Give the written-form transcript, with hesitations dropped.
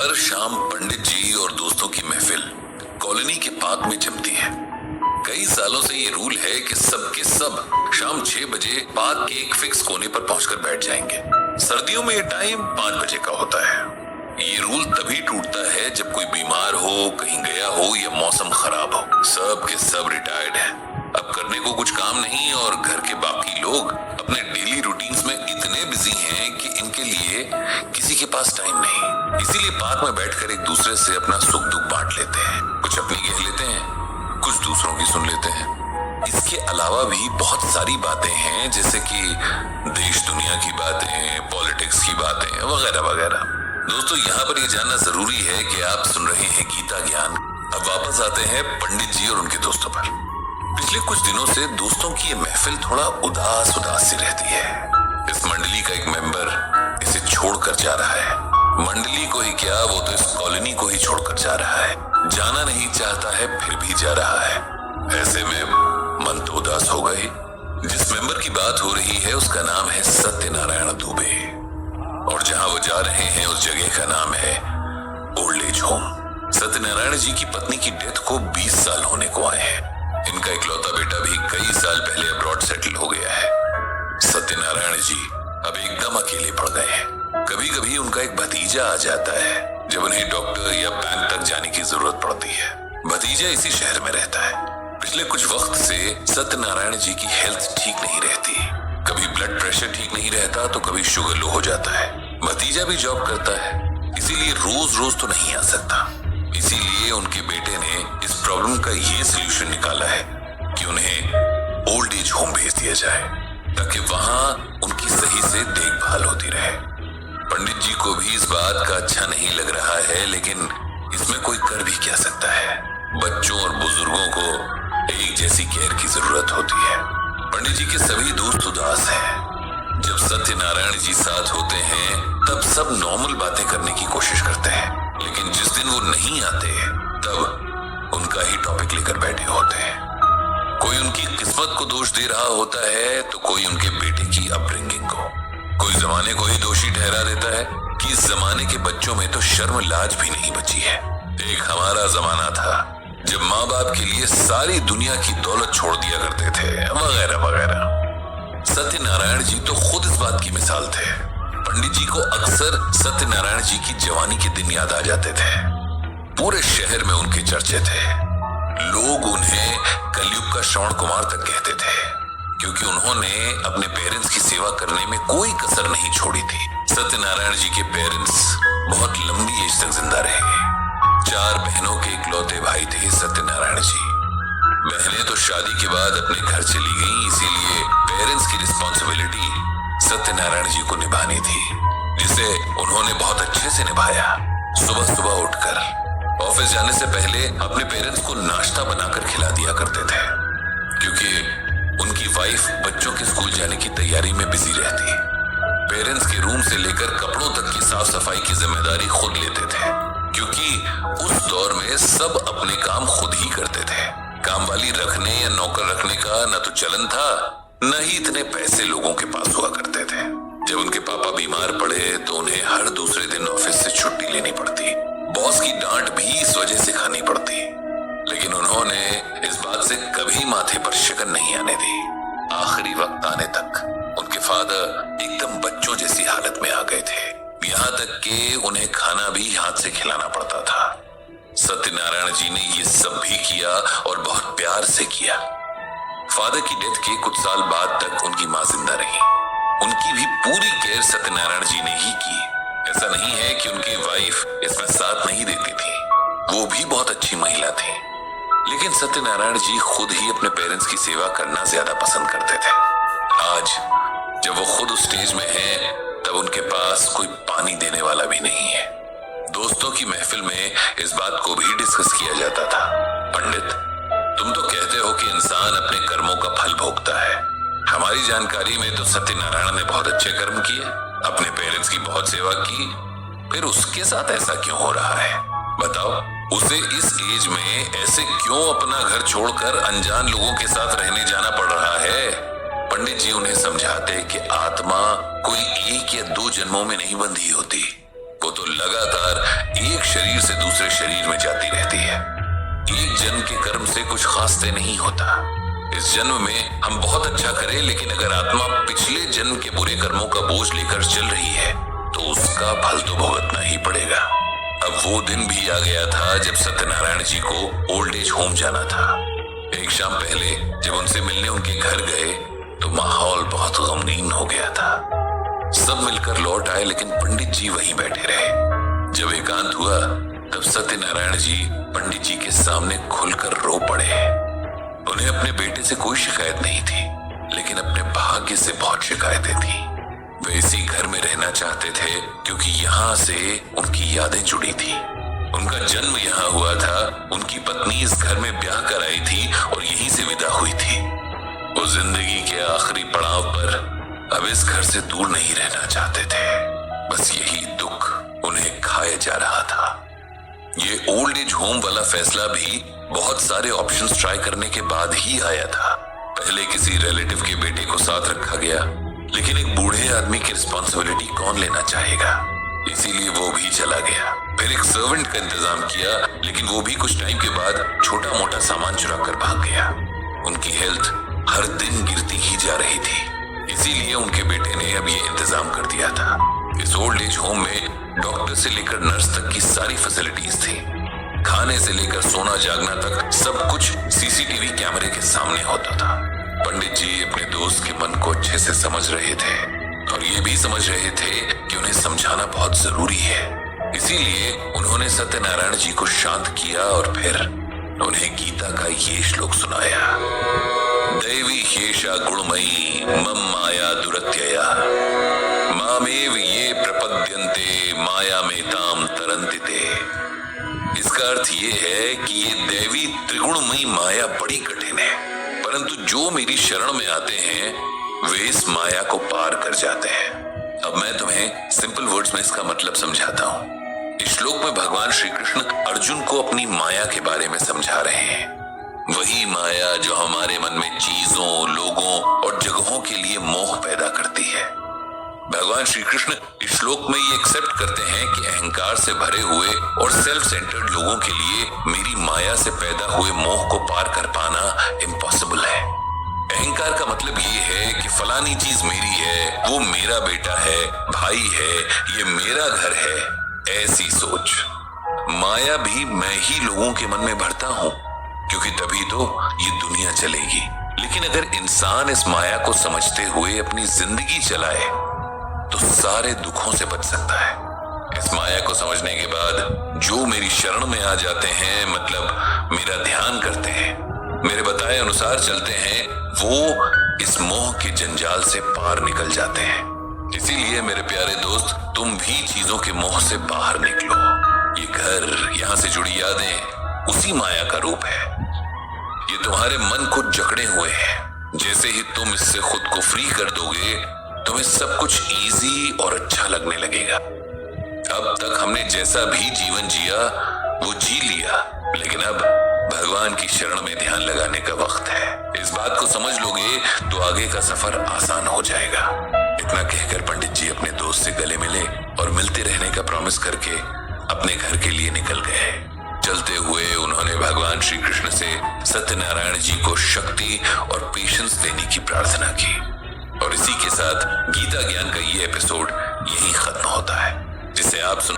हर शाम पंडित जी और दोस्तों की महफिल कॉलोनी के पार्क में जमती है। कई सालों से ये रूल है कि सब के सब शाम 6 बजे पार्क के एक फिक्स कोने पर पहुंचकर बैठ जाएंगे। सर्दियों में ये टाइम 5 बजे का होता है। ये रूल तभी टूटता है जब कोई बीमार हो, कहीं गया हो या मौसम खराब हो। सब के सब रिटायर्ड हैं, अब करने को कुछ काम नहीं और घर के बाकी लोग अपने डेली रूटीन्स में इतने बिजी हैं कि इनके लिए किसी के पास टाइम नहीं। इसीलिए पार्क में बैठकर एक दूसरे से अपना सुख दुख बांट लेते हैं, कुछ अपनी कह लेते हैं, कुछ दूसरों की सुन लेते हैं। इसके अलावा भी बहुत सारी बातें हैं, जैसे कि देश दुनिया की बातें, पॉलिटिक्स की बातें वगैरह वगैरह। दोस्तों, यहाँ पर ये जानना जरूरी है कि आप सुन रहे हैं गीता ज्ञान। अब वापस आते हैं पंडित जी और उनके दोस्तों पर। पिछले कुछ दिनों से दोस्तों की ये महफिल थोड़ा उदास उदास सी रहती है। इस मंडली का एक मेंबर इसे छोड़कर जा रहा है। मंडली को ही क्या, वो तो इस कॉलोनी को ही छोड़कर जा रहा है। जाना नहीं चाहता है फिर भी जा रहा है। ऐसे में मन तो उदास हो गए। जिस मेंबर की बात हो रही है उसका नाम है सत्यनारायण दुबे, और जहां वो जा रहे हैं उस जगह का नाम है ओल्ड एज होम। सत्यनारायण जी की पत्नी की डेथ को 20 साल होने को आए हैं। इनका इकलौता बेटा भी कई साल पहले अब्रॉड सेटल हो गया है। सत्यनारायण जी अब एकदम अकेले पड़ गए हैं। कभी कभी उनका एक भतीजा आ जाता है जब उन्हें डॉक्टर या बैंक तक जाने की जरूरत पड़ती है। भतीजा इसी शहर में रहता है। पिछले कुछ वक्त से सत्यनारायण जी की हेल्थ ठीक नहीं रहती। कभी ब्लड प्रेशर ठीक नहीं रहता तो कभी शुगर लो हो जाता है। भतीजा भी जॉब करता है, इसीलिए रोज रोज तो नहीं आ सकता। इसीलिए उनके बेटे ने इस प्रॉब्लम का ये सलूशन निकाला है कि उन्हें ओल्ड एज होम भेज दिया जाए, ताकि वहां उनकी सही से देखभाल होती रहे। पंडित जी को भी इस बात का अच्छा नहीं लग रहा है, लेकिन इसमें कोई कर भी क्या सकता है। बच्चों और बुजुर्गों को एक जैसी केयर की जरूरत होती है। पंडित जी के सभी दोस्त उदास हैं। जब सत्यनारायण जी साथ होते हैं तब सब नॉर्मल बातें करने की कोशिश करते हैं, लेकिन जिस दिन वो नहीं आते तब उनका ही टॉपिक लेकर बैठे होते हैं। कोई उनकी किस्मत को दोष दे रहा होता है तो कोई उनके बेटे की अपब्रिंगिंग को। कोई जमाने को ही दोषी ठहरा देता है कि इस जमाने के बच्चों में तो शर्म लाज भी नहीं बची है। एक हमारा जमाना था जब माँ बाप के लिए सारी दुनिया की दौलत छोड़ दिया करते थे, वगैरह वगैरह। सत्यनारायण जी तो खुद इस बात की मिसाल थे। पंडित जी को अक्सर सत्यनारायण जी की जवानी के दिन याद आ जाते थे। पूरे शहर में उनके चर्चे थे। लोग उन्हें कलयुग का श्रवण कुमार तक कहते थे, क्योंकि उन्होंने अपने पेरेंट्स की सेवा करने में कोई कसर नहीं छोड़ी थी। सत्यनारायण जी के पेरेंट्स बहुत लंबी एज तक जिंदा रहे। 4 बहनों के इकलौते भाई थे सत्यनारायण जी। बहनें तो शादी के बाद अपने घर चली गईं, इसीलिए पेरेंट्स की रिस्पॉन्सिबिलिटी सत्यनारायण जी को निभानी थी, जिसे उन्होंने बहुत अच्छे से निभाया। सुबह सुबह उठकर ऑफिस जाने से पहले अपने पेरेंट्स को नाश्ता बनाकर खिला दिया करते थे, क्योंकि उनकी वाइफ बच्चों के स्कूल जाने की तैयारी में बिजी रहती। पेरेंट्स के रूम से लेकर कपड़ों तक की साफ सफाई की जिम्मेदारी खुद लेते थे, क्योंकि उस दौर में सब अपने काम खुद ही करते थे। काम वाली रखने या नौकर रखने का न तो चलन था, न ही इतने पैसे लोगों के पास हुआ करते थे। जब उनके पापा बीमार पड़े तो उन्हें हर दूसरे दिन ऑफिस से छुट्टी लेनी पड़ती। बॉस की डांट भी इस वजह से खानी पड़ती, लेकिन उन्होंने इस बात से कभी माथे पर शिकन नहीं आने दी। आखिरी वक्त आने तक उनके फादर एकदम बच्चों जैसी हालत में आ गए थे। यहाँ तक कि उन्हें खाना भी हाथ से खिलाना पड़ता था। सत्यनारायण जी ने ये सब भी किया और बहुत प्यार से किया। फादर की डेथ के कुछ साल बाद तक उनकी माँ जिंदा रही। उनकी भी पूरी केयर सत्यनारायण जी ने ही की। ऐसा नहीं है कि उनकी वाइफ इसमें साथ नहीं देती थी, वो भी बहुत अच्छी महिला थी, लेकिन सत्यनारायण जी खुद ही अपने पेरेंट्स की सेवा करना ज्यादा पसंद करते थे। आज जब वो खुद उस स्टेज में हैं, तब उनके पास कोई पानी देने वाला भी नहीं है। दोस्तों की महफिल में इस बात को भी डिस्कस किया जाता था। पंडित, तुम तो कहते हो कि इंसान अपने कर्मों का फल भोगता है। हमारी जानकारी में तो सत्यनारायण ने बहुत अच्छे कर्म किए, अपने पेरेंट्स की बहुत सेवा की, फिर उसके साथ ऐसा क्यों हो रहा है? बताओ, उसे इस एज में ऐसे क्यों अपना घर छोड़कर अनजान लोगों के साथ रहने जाना पड़ रहा है? पंडित जी उन्हें समझाते कि आत्मा कोई 1 या 2 जन्मों में नहीं बंधी होती, वो तो लगातार 1 शरीर से दूसरे शरीर में जाती रहती है। एक जन्म के कर्म से कुछ खास तय नहीं होता। इस जन्म में हम बहुत अच्छा करें, लेकिन अगर आत्मा पिछले जन्म के बुरे कर्मों का बोझ लेकर चल रही है तो उसका फल तो भुगतना ही पड़ेगा। अब वो दिन भी आ गया था जब सत्यनारायण जी को ओल्ड एज होम जाना था। एक शाम पहले जब उनसे मिलने उनके घर गए तो माहौल बहुत गमगीन हो गया था। सब मिलकर लौट आए, लेकिन पंडित जी वहीं बैठे रहे। जब एकांत हुआ तब सत्यनारायण जी पंडित जी के सामने खुलकर रो पड़े। उन्हें अपने बेटे से कोई शिकायत नहीं थी, लेकिन अपने भाग्य से बहुत शिकायतें थी। वे इसी घर में रहना चाहते थे क्योंकि यहाँ से उनकी यादें जुड़ी थी। उनका जन्म यहाँ हुआ था, उनकी पत्नी इस घर में ब्याह कर आई थी और यहीं से विदा हुई थी। वो जिंदगी के आखिरी पड़ाव पर अब इस घर से दूर नहीं रहना चाहते थे। बस यही दुख उन्हें खाए जा रहा था। ये ओल्ड एज होम वाला फैसला भी बहुत सारे ऑप्शंस ट्राई करने के बाद ही आया था। पहले किसी रिलेटिव के बेटे को साथ रखा गया, लेकिन एक बूढ़े आदमी की रिस्पॉन्सिबिलिटी कौन लेना चाहेगा, इसीलिए वो भी चला गया। फिर एक सर्वेंट का इंतजाम किया, लेकिन वो भी कुछ टाइम के बाद छोटा मोटा सामान चुरा कर भाग गया। उनकी हेल्थ हर दिन गिरती ही जा रही थी, इसीलिए उनके बेटे ने अब ये इंतजाम कर दिया था। इस ओल्ड एज होम में डॉक्टर से लेकर नर्स तक की सारी फैसिलिटीज थी। खाने से लेकर सोना जागना तक सब कुछ सीसीटीवी कैमरे के सामने होता था। पंडित जी अपने दोस्त के मन को अच्छे से समझ रहे थे और ये भी समझ रहे थे कि उन्हें समझाना बहुत जरूरी है। इसीलिए उन्होंने सत्यनारायण जी को शांत किया और फिर उन्हें गीता का ये श्लोक सुनाया। दैवी ह्येषा गुणमयी मम माया दुरत्यया मामेव ये प्रपद्यन्ते माया में ताम तरन्ति ते। इसका अर्थ ये है कि ये दैवी त्रिगुणमयी माया बड़ी कठिन है, परंतु जो मेरी शरण में आते हैं वे इस माया को पार कर जाते हैं। अब मैं तुम्हें सिंपल वर्ड्स में इसका मतलब समझाता हूँ। इस श्लोक में भगवान श्री कृष्ण अर्जुन को अपनी माया के बारे में समझा रहे हैं। वही माया जो हमारे मन में चीजों, लोगों और जगहों के लिए मोह पैदा करती है। भगवान श्री कृष्ण इस श्लोक में ये एक्सेप्ट करते हैं कि अहंकार से भरे हुए और सेल्फ सेंटर्ड लोगों के लिए मेरी माया से पैदा हुए मोह को पार कर पाना इम्पॉसिबल है। अहंकार का मतलब ये है कि फलानी चीज मेरी है, वो मेरा बेटा है, भाई है, ये मेरा घर है, ऐसी सोच। माया भी मैं ही लोगों के मन में भरता हूँ, क्योंकि तभी तो ये दुनिया चलेगी। लेकिन अगर इंसान इस माया को समझते हुए अपनी जिंदगी चलाए तो सारे दुखों से बच सकता है। इस माया को समझने के बाद जो मेरी शरण में आ जाते हैं, मतलब मेरा ध्यान करते हैं, मेरे बताए अनुसार चलते हैं, वो इस मोह के जंजाल से पार निकल जाते हैं। इसीलिए मेरे प्यारे दोस्त, तुम भी चीजों के मोह से बाहर निकलो। ये घर, यहाँ से जुड़ी यादें उसी माया का रूप है। ये तुम्हारे मन को जकड़े हुए हैं। जैसे ही तुम इससे खुद को फ्री कर दोगे, तुम्हें सब कुछ इजी और अच्छा लगने लगेगा। अब तक हमने जैसा भी जीवन जिया वो जी लिया, लेकिन अब भगवान की शरण में ध्यान लगाने का वक्त है। इस बात को समझ लोगे तो आगे का सफर आसान हो जाएगा। इतना कहकर पंडित जी अपने दोस्त से गले मिले और मिलते रहने का प्रॉमिस करके अपने घर के लिए निकल गए। चलते हुए उन्होंने भगवान श्री कृष्ण से सत्यनारायण जी को शक्ति और पेशेंस देने की प्रार्थना की। और इसी के साथ गीता ज्ञान का ये एपिसोड यहीं खत्म होता है, जिसे आप सुन